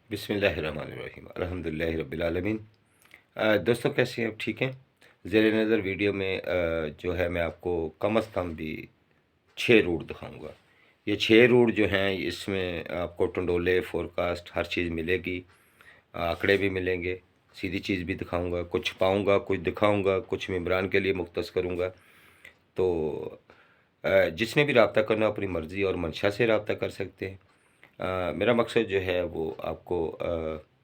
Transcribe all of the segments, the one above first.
बिस्मिल्लाहिर्रहमानिर्रहीम अल्हम्दुलिल्लाहि रब्बिल आलमीन। दोस्तों कैसे हैं आप? ठीक हैं? ज़ेर नज़र वीडियो में जो है मैं आपको कम अज़ कम भी 6 रूट दिखाऊंगा। ये 6 रूट जो हैं इसमें आपको टंडोले फोरकास्ट हर चीज़ मिलेगी, आंकड़े भी मिलेंगे, सीधी चीज़ भी दिखाऊंगा, कुछ छुपाऊंगा, कुछ दिखाऊंगा, कुछ मेम्बरान के लिए मुख्तस करूंगा। तो जिसने भी रब्ता करना अपनी मर्ज़ी और मंशा से रब्ता कर सकते हैं। मेरा मकसद जो है वो आपको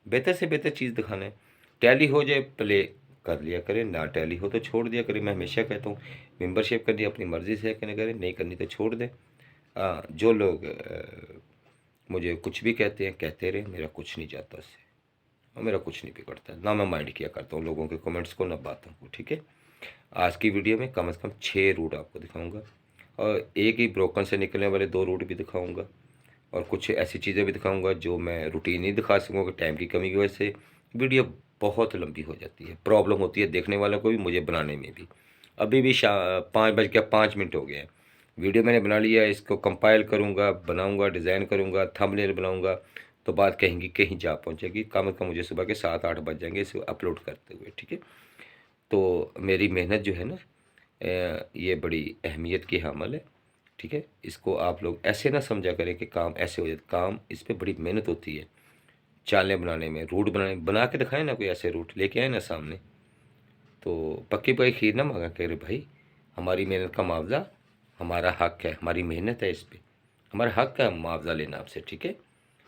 बेहतर से बेहतर चीज़ दिखाना है। टैली हो जाए प्ले कर लिया करें, ना टैली हो तो छोड़ दिया करें। मैं हमेशा कहता हूँ मेंबरशिप करनी अपनी मर्ज़ी से करें, नहीं करनी तो छोड़ दें। जो लोग मुझे कुछ भी कहते हैं कहते रहे, मेरा कुछ नहीं जाता उससे और मेरा कुछ नहीं बिगड़ता, ना मैं माइंड किया करता हूँ लोगों के कमेंट्स को, ना बातों को। ठीक है, आज की वीडियो में कम से कम 6 रूट आपको दिखाऊंगा और एक ही ब्रोकन से निकलने वाले 2 रूट भी दिखाऊंगा और कुछ ऐसी चीज़ें भी दिखाऊंगा जो मैं रूटीन नहीं दिखा सकूँगा, टाइम की कमी की वजह से वीडियो बहुत लंबी हो जाती है। प्रॉब्लम होती है देखने वालों को भी, मुझे बनाने में भी। अभी भी 5:05 हो गए हैं। वीडियो मैंने बना लिया, इसको कंपाइल करूँगा, बनाऊँगा, डिज़ाइन करूँगा, थंबनेल बनाऊँगा, तो बात कहेंगी कहीं जा पहुँचेगी। कम से कम मुझे सुबह के 7-8 बज जाएंगे इसे अपलोड करते हुए। ठीक है, तो मेरी मेहनत जो है ना ये बड़ी अहमियत की हामल है। ठीक है, इसको आप लोग ऐसे ना समझा करें कि काम ऐसे हो जाए, काम इस पर बड़ी मेहनत होती है। चालें बनाने में, रूट बना के दिखाएं ना, कोई ऐसे रूट लेके आए ना सामने, तो पक्की पक्की खीर ना मांगा करे भाई। हमारी मेहनत का मुआवजा हमारा हक है, हमारी मेहनत है, इस पर हमारा हक है मुआवजा लेना आपसे। ठीक है,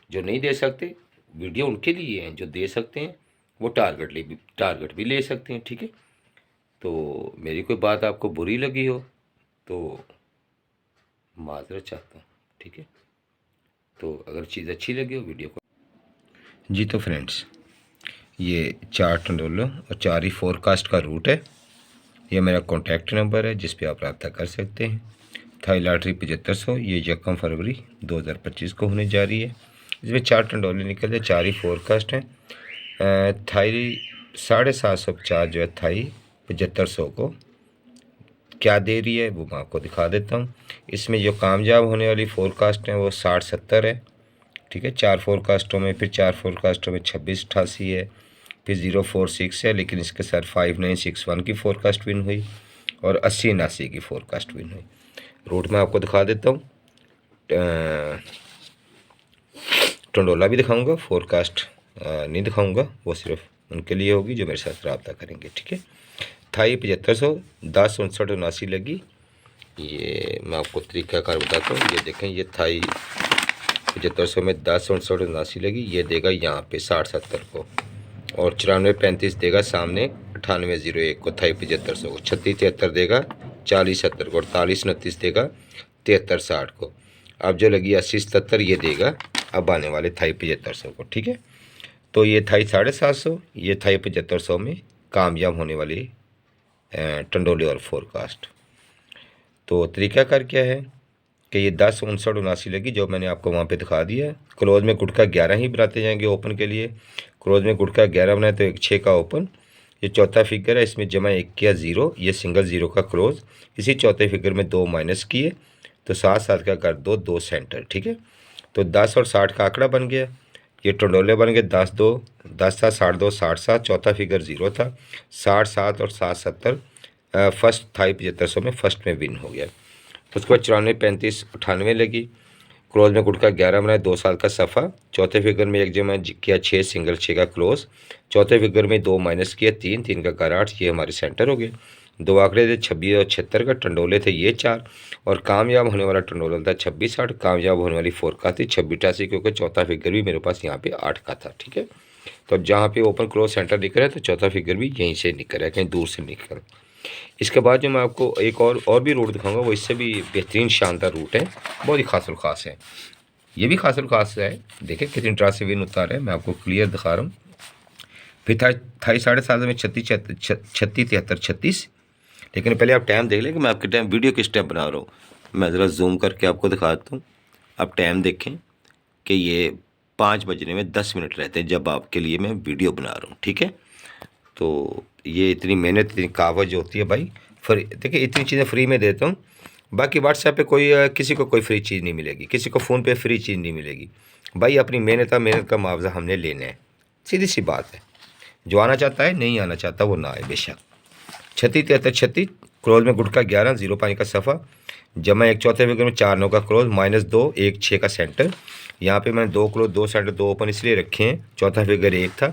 जो नहीं दे सकते वीडियो उनके लिए हैं, जो दे सकते हैं वो टारगेट भी ले सकते हैं। ठीक है, तो मेरी कोई बात आपको बुरी लगी हो तो माजरत चाहता हूँ। ठीक है, तो अगर चीज़ अच्छी लगी हो वीडियो को जी, तो फ्रेंड्स ये 4 टंडोलों और 4 ही फोरकास्ट का रूट है। ये मेरा कॉन्टैक्ट नंबर है जिस पे आप रब्ता कर सकते हैं। थाई लॉटरी 7500, ये 1 फरवरी 2025 को होने जा रही है। इसमें 4 टंडोले निकले, 4 ही फोरकास्ट हैं। थाई 750 जो है थाई 7500 को क्या दे रही है वो मैं आपको दिखा देता हूँ। इसमें जो कामयाब होने वाली फोरकास्ट हैं वो 60-70 है। ठीक है, 4 फोरकास्टों में, फिर 4 फोरकास्टों में 26-88 है, फिर 046 है, लेकिन इसके साथ 5961 की फोरकास्ट विन हुई और 80-79 की फोरकास्ट विन हुई। रूट मैं आपको दिखा देता हूँ, टंडोला भी दिखाऊंगा, फोरकास्ट नहीं दिखाऊंगा, वो सिर्फ उनके लिए होगी जो मेरे साथ रब्ता करेंगे। ठीक है, थाई 7500, 10 59 लगी। ये मैं आपको तरीक़ाकार बताता हूँ। ये देखें, ये थाई 7500 में 10 59 लगी, ये देगा यहाँ पे 60-70 को और 94-35 देगा सामने 98-01 को, थाई 7500 को 36-73 देगा 40-70 को, 48-29 देगा 73-60 को। अब जो लगी 80-77 ये देगा अब आने वाले थाई 7500 को। ठीक है, तो ये थाई 750, ये थाई 7500 में कामयाब होने वाली टंडोले और फोरकास्ट। तो तरीक़ाकार क्या है कि ये 10 59 लगी जो मैंने आपको वहाँ पे दिखा दिया है। क्लोज में गुटका 11 ही बनाते जाएंगे ओपन के लिए। क्लोज में गुटका 11 बनाए तो 6 का ओपन, ये चौथा फिगर है, इसमें जमा 1 किया 0, ये सिंगल 0 का क्लोज। इसी चौथे फिगर में 2 माइनस किए तो 7-7 का कर दो, 2 सेंटर। ठीक है, तो 10 और 60 का आंकड़ा बन गया। ये टंडोले बन गए 10-2, 10-7 60-2 60-7, चौथा फिगर 0 था, 60-7 और 7-70 फर्स्ट थाई 7500 में फर्स्ट में विन हो गया। उसके बाद 94-35-98 लगी। क्लोज में गुटका 11 बनाए, 2 साल का सफ़ा। चौथे फिगर में एक जमा किया 6, सिंगल 6 का क्लोज। चौथे फिगर में 2 माइनस किया 3 का कर 8, ये हमारे सेंटर हो गए। 2 आंकड़े थे 26 और 76 का, टंडोले थे ये 4 और कामयाब होने वाला टंडोला था 26-8। कामयाब होने वाली फोरकास्ट थी 26-88, क्योंकि चौथा फिगर भी मेरे पास यहाँ पे 8 का था। ठीक है, तो जहाँ पे ओपन क्लोज सेंटर निकल रहा है तो चौथा फिगर भी यहीं से निकल रहा है, कहीं दूर से निकल। इसके बाद जो मैं आपको एक और भी रूट दिखाऊंगा, वो इससे भी बेहतरीन शानदार रूट है, बहुत ही खास ख़ास है। ये भी खास खास है, देखें कितनी तरह से विन उतार है, मैं आपको क्लियर दिखा रहा हूँ। फिर थाई 7.5 में 36-73-36, लेकिन पहले आप टाइम देख लें कि मैं आपके टाइम वीडियो किस टाइम बना रहा हूँ। मैं ज़रा जूम करके आपको दिखाता हूँ, आप टाइम देखें कि ये 5 बजने में 10 मिनट रहते हैं जब आपके लिए मैं वीडियो बना रहा हूँ। ठीक है, तो ये इतनी मेहनत, इतनी कावज होती है भाई। देखिए इतनी चीज़ें फ्री में देता हूँ, बाकी व्हाट्सएप पे कोई किसी को कोई फ्री चीज़ नहीं मिलेगी, किसी को फ़ोन पे फ्री चीज़ नहीं मिलेगी भाई। अपनी मेहनत का मुआवजा हमने लेना है, सीधी सी बात है। जो आना चाहता है, नहीं आना चाहता वो ना आए बेशक। 36-73-36 क्रोज में गुटका 11 0-5 का सफ़ा, जमा एक चौथे फिगर में 4-9 का क्रोज, -2 1-6 का सेंटर। यहाँ पे मैंने 2 क्लोज 2 सेंटर 2 ओपन इसलिए रखे हैं, चौथा फिगर 1 था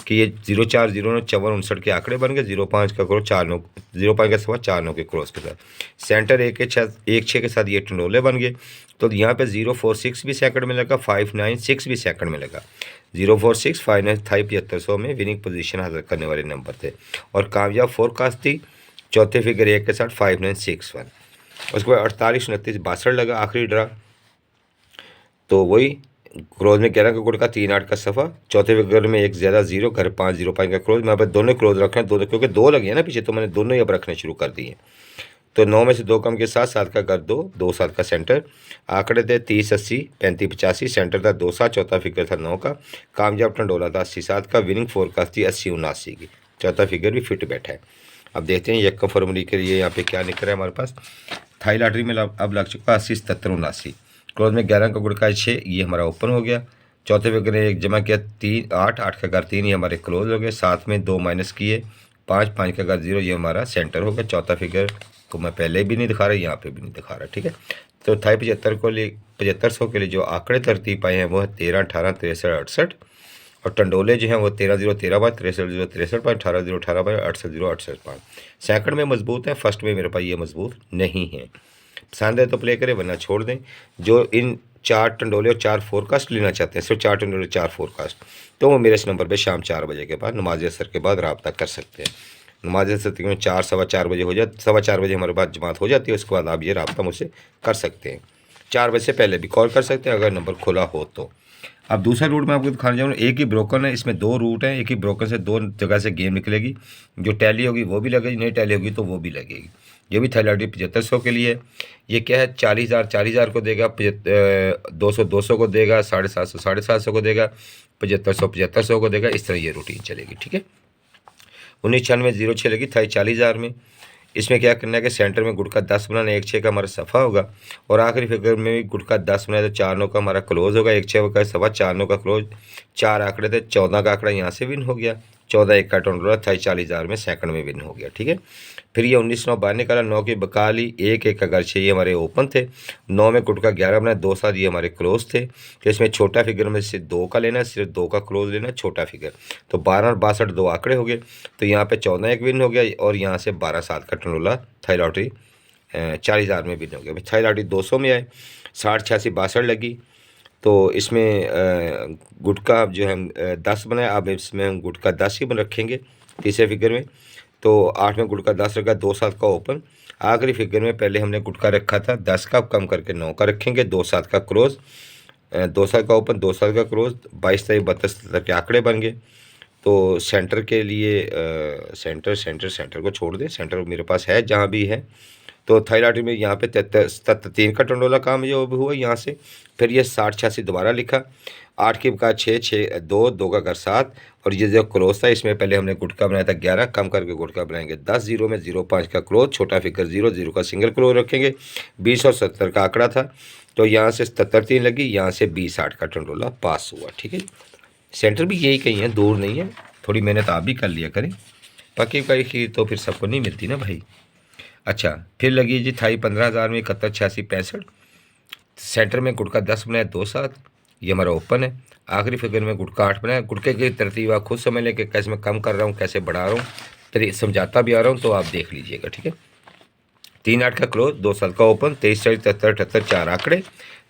कि ये 0-4 0-9 54-59 के आंकड़े बन गए। 0-5 का क्रोज 4-9 0-5 का सवा 4-9 के क्रोज के साथ सेंटर 1-6 के साथ ये टंडोले बन गए। तो यहाँ पे 0-4-6 भी सेकंड में लगा, 5-9-6 भी सेकंड में लगा। 0-4-6 5-9 था 7500 में विनिंग पोजीशन हासिल करने वाले नंबर थे और कामयाब फोरकास्ट थी चौथे फिगर 1 के साथ 5-9-6-1। उसके बाद 48-29-62 लगा आखिरी ड्रा। तो वही क्रोज में 11 का गुड़ का 3-8 का सफ़ा, चौथे फिगर में एक ज़्यादा 0 घर 5-0-5 का क्रोज। मैं दोनों क्लोज रखे हैं, दोनों क्योंकि 2 लगे हैं ना पीछे, तो मैंने दोनों ही अब रखने शुरू कर दिए। तो 9 में से 2 कम के साथ 7 का घर 2 2-7 का सेंटर। आंकड़े थे 30-80 35-85, सेंटर था 2-7, चौथा फिगर था 9 का। कामयाब टंडोला था 80-7 का, विनिंग फोरकास्ट थी 80-79 की, चौथा फिगर भी फिट बैठा है। अब देखते हैं 1 फरवरी के लिए यहाँ पे क्या निकल रहा है हमारे पास। थाई लॉटरी में अब लग चुका 80-77-79। क्लोज में 11 का गुड़ का 6, ये हमारा ओपन हो गया। चौथे फिगर ने एक जमा किया 3-8 का घर 3, ये हमारे क्लोज हो गए। साथ में 2 माइनस किए 5 का घर 0, ये हमारा सेंटर हो गया। चौथा फिगर को मैं पहले भी नहीं दिखा रहा, यहाँ पे भी नहीं दिखा रहा, ठीक है। तो थाई 75 को लिए 7500 के लिए जो आंकड़े तरतीब पाए हैं वो है 13 18 63 68 और टंडोले जो हैं वो 13-0-13 63-0-63 18-0-18 68-0-68 सेकंड में मजबूत है, फर्स्ट में मेरे पास ये मजबूत नहीं है। पसंद है तो प्ले करें वरना छोड़ दें। जो इन 4 टंडोले और 4 फोरकास्ट लेना चाहते हैं, सिर्फ 4 टंडोले 4 फोरकास्ट, तो वो मेरे इस नंबर पे शाम 4 बजे के बाद नमाज असर के बाद रब्ता कर सकते हैं। नमाज असर तकरीबन 4 सवा 4 बजे हो जाती, 4:15 बजे हमारे पास जमात हो जाती है। उसके बाद आप ये रब्ता मुझसे कर सकते हैं। 4 बजे से पहले भी कॉल कर सकते हैं अगर नंबर खुला हो तो। अब दूसरा रूट मैं आपको दिखाने जाऊँ, एक ही ब्रोकन है, इसमें 2 रूट हैं। एक ही ब्रोकन से 2 जगह से गेम निकलेगी, जो टैली होगी वो भी लगेगी, नहीं टैली होगी तो वो भी लगेगी। ये भी थैलाडी 7500 के लिए। ये क्या है 40,000 को देगा, 200 को देगा, 750 को देगा, 7500 को देगा। इस तरह ये रूटीन चलेगी, ठीक है। 1996 लगी थाई 40,000 में। इसमें क्या करना है कि सेंटर में गुड़ का 10 बनाना, 1-6 का हमारा सफ़ा होगा और आखिरी फिगर में भी गुड़ का 10 बनाया तो 4-9 का हमारा क्लोज होगा। 1-6 का सफ़ा 4-9 का क्लोज, 4 आंकड़े थे, 14 का आंकड़ा यहाँ से विन हो गया। 14-1 का टोटल था 40,000 में सेकंड में विन हो गया, ठीक है। फिर ये 19-9 बाहर निकाला, 9 की बकाली 1-1 का घर 6 ये हमारे ओपन थे। 9 में गुड़ का 11 बनाया, 2-7 ये हमारे क्लोज थे। तो इसमें छोटा फिगर में से 2 का लेना, सिर्फ 2 का क्लोज लेना, छोटा फिगर। तो 12 और 62 2 आंकड़े हो गए। तो यहाँ पे 14-1 विन हो गया और यहाँ से 12-7 का टंडोला थाई लॉटरी 40,000 में विन हो गया। थाई लॉटरी 200 में आए, 60-86-62 लगी। तो इसमें गुटका जो है 10 बनाया, अब इसमें हम गुटका 10 ही बन रखेंगे तीसरे फिगर में। तो 8 में गुटका 10 रखा, 2-7 का ओपन। आखिरी फिगर में पहले हमने गुटका रखा था 10 का, कम करके 9 का रखेंगे। 2-7 का क्रोज, 2-7 का ओपन, 2-7 का क्रोज, 22-32 तक के आंकड़े बन गए। तो सेंटर के लिए सेंटर को छोड़ दें, सेंटर मेरे पास है जहाँ भी है। तो थाई लॉटरी में यहाँ पे 73 का टंडोला कामयाब हुआ यहाँ से। फिर ये 60-86 दोबारा लिखा, 8 की बका 6-6-2 का घर 7 और ये जो क्रोज था इसमें पहले हमने गुटका बनाया था 11, कम करके गुटका बनाएंगे 10। 0 में 0-5 का क्रोज, छोटा फिगर 0 का सिंगल क्रोज रखेंगे। 20 और 70 का आंकड़ा था, तो यहाँ से 77 लगी, यहाँ से 20-8 का टंडोला पास हुआ, ठीक है। सेंटर भी यही कहीं है, दूर नहीं है। थोड़ी मेहनत आप भी कर लिया करें, पक्की का खीर तो फिर सबको नहीं मिलती ना भाई। अच्छा, फिर लगी जी थाई 15,000 में 71-86-65। सेंटर में गुटका 10 बनाया, 2-7 ये हमारा ओपन है। आखिरी फिगर में गुटका 8 बनाया। गुटके की तरतीब आप खुद समझ लें कि कैसे मैं कम कर रहा हूँ, कैसे बढ़ा रहा हूँ, फिर समझाता भी आ रहा हूँ, तो आप देख लीजिएगा, ठीक है। 3-8 का क्लोज, 2-7 का ओपन, 23-73-78 4 आंकड़े।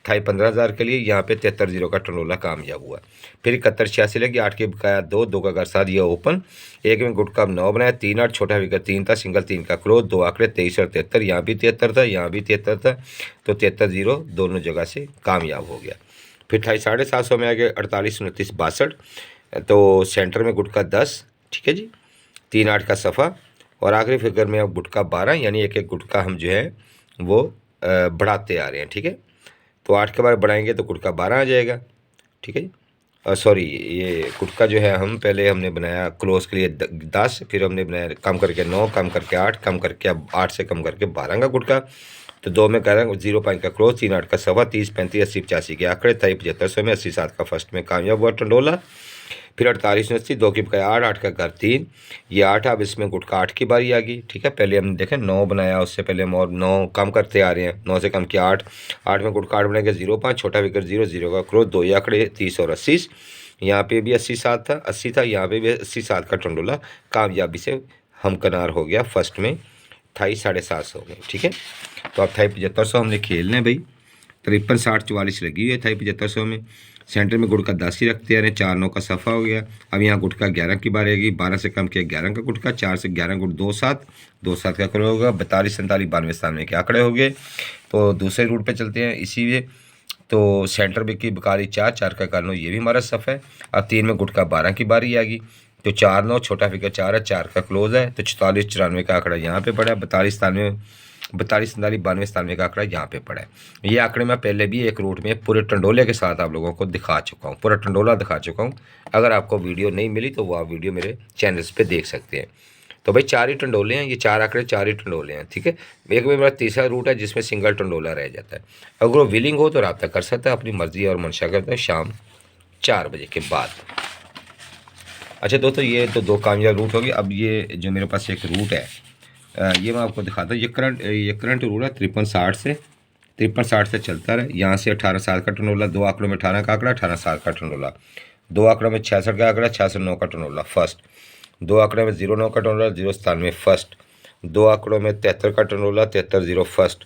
थाई 15,000 के लिए यहाँ पे 73-0 का टंडोला कामयाब हुआ। फिर 71-86 लगी, 8 के बकाया 2 का घर 7 ये ओपन। 1 में गुटका 9 बनाया, 3-8 छोटा फिगर 3 था, सिंगल 3 का क्लोज, 2 आंकड़े 23 और 73, यहाँ भी 73 था, यहाँ भी 73 था। तो 73-0 दोनों जगह से कामयाब हो गया। फिर थाई 750 में आ गए 48-29-62। तो सेंटर में गुटका 10, ठीक है जी, 3-8 का सफ़ा और आखिरी फिगर में अब गुटका 12, यानी एक एक गुटका हम जो है वो बढ़ाते आ रहे हैं, ठीक है। तो 8 के बाद बढ़ाएंगे तो गुटका 12 आ जाएगा, ठीक है जी। सॉरी, ये गुटका जो है हम पहले हमने बनाया क्लोज के लिए 10, फिर हमने बनाया कम करके 9, कम करके 8, कम करके अब 8 से कम करके 12 का गुटका। तो 2 में करें 0 5 का क्रॉस, 3 8 का सवा, 30 35 80 85 के आंकड़े, 7500 में 80 7 का फर्स्ट में कामयाब हुआ टंडोला। फिर 48 80, 2 की बकाया 8 8 का घर 3, ये 8। अब इसमें गुटका 8 की बारी आ गई, ठीक है। पहले हमने देखें 9 बनाया, उससे पहले हम और 9 कम करते आ रहे हैं, 9 से कम किया 8, 8 में गुटका 8 बनेगा 0 5, छोटा फिगर 0 0 का क्रॉस, 2 ये आंकड़े 30 और 80। यहाँ पे भी 80 7 था, 80 था, यहाँ पे भी 80 7 का टंडोला कामयाबी से हमकनार हो गया फर्स्ट में 28 750 में, ठीक है। तो अब 7500 हमने खेलने हैं भाई, 53 60 44 लगी हुई है 7500 में। सेंटर में गुटका 10 ही रखते हैं, 4 9 का सफ़ा हो गया। अब यहाँ गुटका 11 की बारी आएगी, 12 से कम किया 11 का गुटका, 4 से 11 गुट 2 7, 2 7 का करो होगा, 42 47 92 97 के आंकड़े हो गए। तो दूसरे रूट पे चलते हैं इसी में। तो सेंटर में की बकारी 4 4 का कर लो, ये भी हमारा सफ़ा है। अब 3 में गुटका 12 की बारी आ गई, तो 4 9, छोटा फिगर 4 है, 4 का क्लोज है, तो 44 94 का आंकड़ा यहाँ पे पड़ा है, 42 93 42 47 92 97 का आंकड़ा यहाँ पे पड़ा है। ये आंकड़े मैं पहले भी एक रूट में पूरे टंडोले के साथ आप लोगों को दिखा चुका हूँ, पूरा टंडोला दिखा चुका हूँ। अगर आपको वीडियो नहीं मिली तो वो आप वीडियो मेरे चैनल्स पे देख सकते हैं। तो भाई 4 ही टंडोले हैं, ये 4 आंकड़े 4 ही टंडोले हैं, ठीक है। एक में मेरा तीसरा रूट है जिसमें सिंगल टंडोला रह जाता है। अगर वो विलिंग हो तो रब्ता कर सकता है, अपनी मर्जी और मंशा करता है शाम 4 बजे के बाद। अच्छा दोस्तों, ये तो 2 कामयाब रूट हो गए। अब ये जो मेरे पास एक रूट है, ये मैं आपको दिखाता हूँ। ये करंट रूट है 53 60 से, 53 60 से चलता रहा। यहाँ से 18 7 का टंडोला, 2 आंकड़ों में 18 का आंकड़ा, 18 7 का टंडोला, 2 आंकड़ों में 66 का आंकड़ा, 66 9 का टंडोला फर्स्ट, 2 आंकड़ों में 0 9 का टंडोला, 0 97 फर्स्ट, 2 आंकड़ों में 73 का टंडोला, 73 0 फर्स्ट,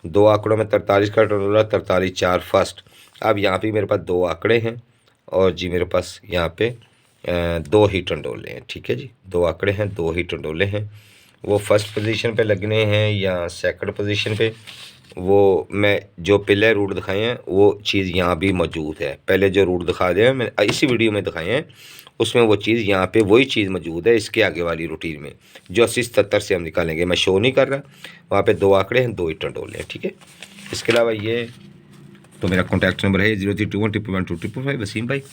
2 आंकड़ों में 43 का टंडोला, 43 4 फर्स्ट। अब यहाँ पे मेरे पास 2 आंकड़े हैं और जी मेरे पास यहाँ पे 2 ही टंडोले हैं, ठीक है जी। 2 आंकड़े हैं, 2 ही टंडोले हैं। वो फर्स्ट पोजीशन पे लगने हैं या सेकंड पोजीशन पे, वो मैं जो पहले रूट दिखाए हैं वो चीज़ यहाँ भी मौजूद है। पहले जो रूट दिखा दिए हैं मैंने इसी वीडियो में दिखाए हैं, उसमें वो चीज़ यहाँ पे वही चीज़ मौजूद है इसके आगे वाली रूटीन में, जो 80 77 से हम निकालेंगे। मैं शो नहीं कर रहा, वहाँ पे 2 आंकड़े हैं, 2 ही टंडोले हैं, ठीक है। इसके अलावा ये तो मेरा कॉन्टैक्ट नंबर है 0321 111 255 वसीम भाई।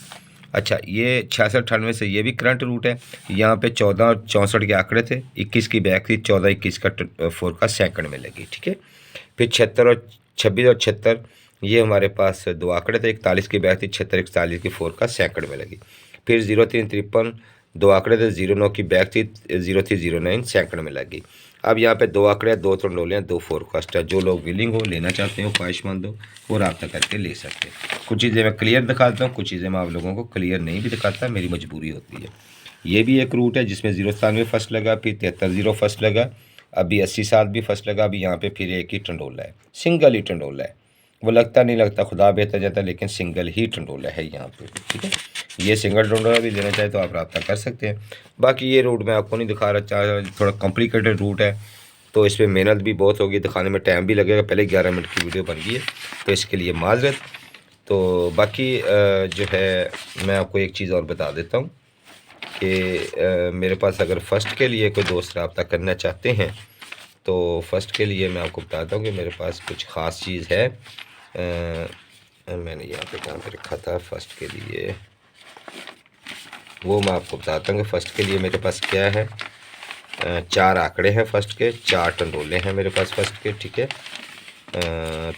अच्छा, ये 66 98 से ये भी करंट रूट है। यहाँ पे 14 और 64 के आंकड़े थे, 21 की बैक थी, 14 21 का 4 का सेकंड में लगी, ठीक है। फिर 76 और 26 और 76 ये हमारे पास 2 आंकड़े थे, 41 की बैक थी, 76 41 की 4 का सेकंड में लगी। फिर 03 53 2 आंकड़े थे, 09 की बैक थी, 03 09 सेकंड में लगी। अब यहाँ पे 2 आंकड़े, 2 टंडोले हैं, 2 फोरकास्ट है। जो लोग विलिंग हो, लेना चाहते हो, ख्वाहिशमंद हो, वो रब्ता करके ले सकते हैं। कुछ चीज़ें मैं क्लियर दिखाता हूँ, कुछ चीज़ें मैं आप लोगों को क्लियर नहीं भी दिखाता, मेरी मजबूरी होती है। ये भी एक रूट है जिसमें 0 97 फर्स्ट लगा, फिर 73 0 फर्स्ट लगा, अभी 80 7 भी फर्स्ट लगा। अभी यहाँ पे फिर एक ही टंडोला है, सिंगल ही टंडोला है। वो लगता नहीं लगता, खुदा बेहतर जाता, लेकिन सिंगल ही टंडोला है यहाँ पे, ठीक है। ये सिंगल टंडोला भी लेना चाहे तो आप रब्ता कर सकते हैं। बाकी ये रूट मैं आपको नहीं दिखा रहा, चाहे थोड़ा कॉम्प्लिकेटेड रूट है, तो इस पर मेहनत भी बहुत होगी, दिखाने में टाइम भी लगेगा। पहले 11 मिनट की वीडियो बन गई है, तो इसके लिए माजरत। तो बाकी जो है मैं आपको एक चीज़ और बता देता हूँ कि मेरे पास अगर फ़र्स्ट के लिए कोई दोस्त रब्ता करना चाहते हैं, तो फ़र्स्ट के लिए मैं आपको बताता हूँ कि मेरे पास कुछ ख़ास चीज़ है। मैंने यहाँ पे कहाँ पे रखा था फ़र्स्ट के लिए, वो मैं आपको बताता हूँ कि फ़र्स्ट के लिए मेरे पास क्या है। 4 आंकड़े हैं फ़र्स्ट के, 4 टंडोले हैं मेरे पास फ़र्स्ट के, ठीक है।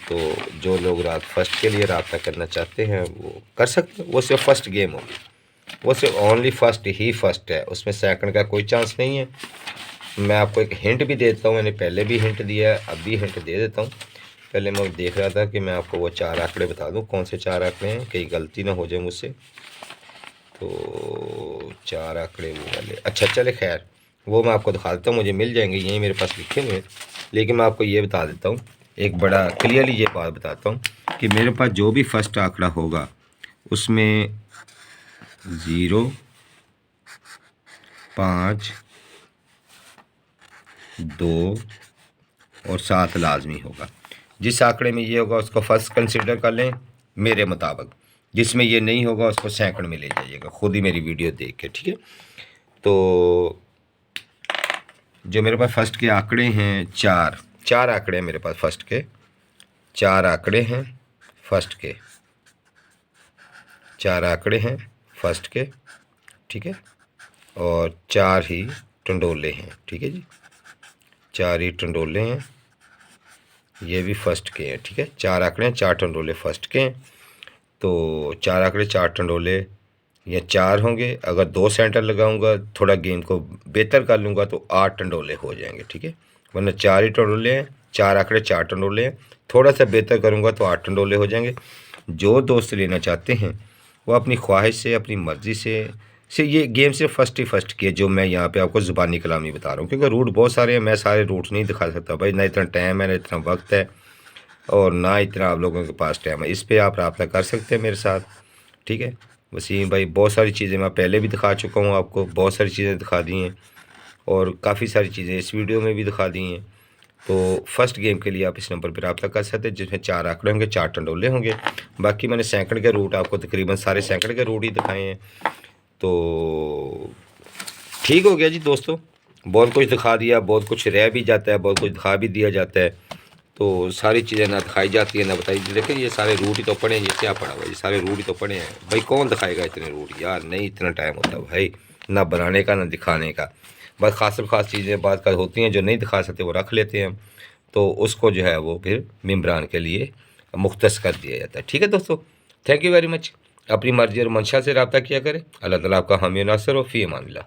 तो जो लोग फर्स्ट के लिए रब्ता करना चाहते हैं वो कर सकते हैं। वो सिर्फ फर्स्ट गेम होगी, वो सिर्फ ओनली फर्स्ट ही फर्स्ट है, उसमें सेकंड का कोई चांस नहीं है। मैं आपको एक हिंट भी देता हूँ, मैंने पहले भी हिंट दिया है, अब भी हिंट दे देता हूँ। पहले मैं देख रहा था कि मैं आपको वो 4 आंकड़े बता दूँ, कौन से 4 आंकड़े हैं, कहीं गलती ना हो जाए मुझसे। तो 4 आंकड़े वो वाले, अच्छा चले खैर, वो मैं आपको दिखा देता हूँ, मुझे मिल जाएंगे, यहीं मेरे पास लिखे हुए हैं। लेकिन मैं आपको ये बता देता हूँ, एक बड़ा क्लियरली ये बात बताता हूँ कि मेरे पास जो भी फर्स्ट आंकड़ा होगा उसमें 0 5 2 और 7 लाजमी होगा। जिस आंकड़े में ये होगा उसको फर्स्ट कंसिडर कर लें मेरे मुताबिक, जिसमें ये नहीं होगा उसको सेकंड में ले जाइएगा, खुद ही मेरी वीडियो देख के, ठीक है। तो जो मेरे पास फर्स्ट के आंकड़े हैं, 4 आंकड़े हैं मेरे पास फर्स्ट के, 4 आंकड़े हैं फर्स्ट के, 4 आंकड़े हैं फर्स्ट के, ठीक है। और 4 ही टंडोले हैं, ठीक है जी, 4 ही टंडोले हैं ये भी फर्स्ट के हैं, ठीक है। 4 आंकड़े हैं, 4 टंडोले फर्स्ट के हैं। तो 4 आंकड़े 4 टंडोले ये 4 होंगे। अगर 2 सेंटर लगाऊंगा, थोड़ा गेम को बेहतर कर लूँगा तो 8 टंडोले हो जाएंगे, ठीक है। वरना 4 ही टंडोले हैं, 4 आंकड़े 4 टंडोले हैं। थोड़ा सा बेहतर करूँगा तो 8 टंडोले हो जाएंगे। जो दोस्त लेना चाहते हैं वो अपनी ख्वाहिश से, अपनी मर्ज़ी से ये गेम से फर्स्ट किए, जो मैं यहाँ पे आपको ज़ुबानी कलामी बता रहा हूँ। क्योंकि रूट बहुत सारे हैं, मैं सारे रूट्स नहीं दिखा सकता भाई, ना इतना टाइम है, ना इतना वक्त है, और ना इतना आप लोगों के पास टाइम है। इस पे आप रब्ता कर सकते हैं मेरे साथ, ठीक है। वसीम भाई, बहुत सारी चीज़ें मैं पहले भी दिखा चुका हूँ आपको, बहुत सारी चीज़ें दिखा दी हैं, और काफ़ी सारी चीज़ें इस वीडियो में भी दिखा दी हैं। तो फर्स्ट गेम के लिए आप इस नंबर पर रब्ता कर सकते हैं, जिसमें 4 आंकड़े होंगे, 4 टंडोले होंगे। बाकी मैंने सैकड़ के रूट आपको तकरीबन सारे सैकड़ के रूट ही दिखाए हैं। तो ठीक हो गया जी दोस्तों, बहुत कुछ दिखा दिया, बहुत कुछ रह भी जाता है, बहुत कुछ दिखा भी दिया जाता है। तो सारी चीज़ें ना दिखाई जाती है ना बताई। देखिए ये सारे रूट ही तो पड़े हैं, ये क्या पड़ा हुआ, ये सारे रूट ही तो पड़े हैं भाई। कौन दिखाएगा इतने रूट यार, नहीं इतना टाइम होता भाई, ना बनाने का ना दिखाने का। बस ख़ास चीज़ें बात कर होती हैं, जो नहीं दिखा सकते वो रख लेते हैं। तो उसको जो है वो फिर मेम्बरान के लिए मुख्तस कर दिया जाता है, ठीक है दोस्तों। Thank you very much. अपनी मर्ज़ी और मंशा से रब्ता किया करें। अल्लाह ताला आपका हामी नासिर व फ़ी अमान अल्लाह।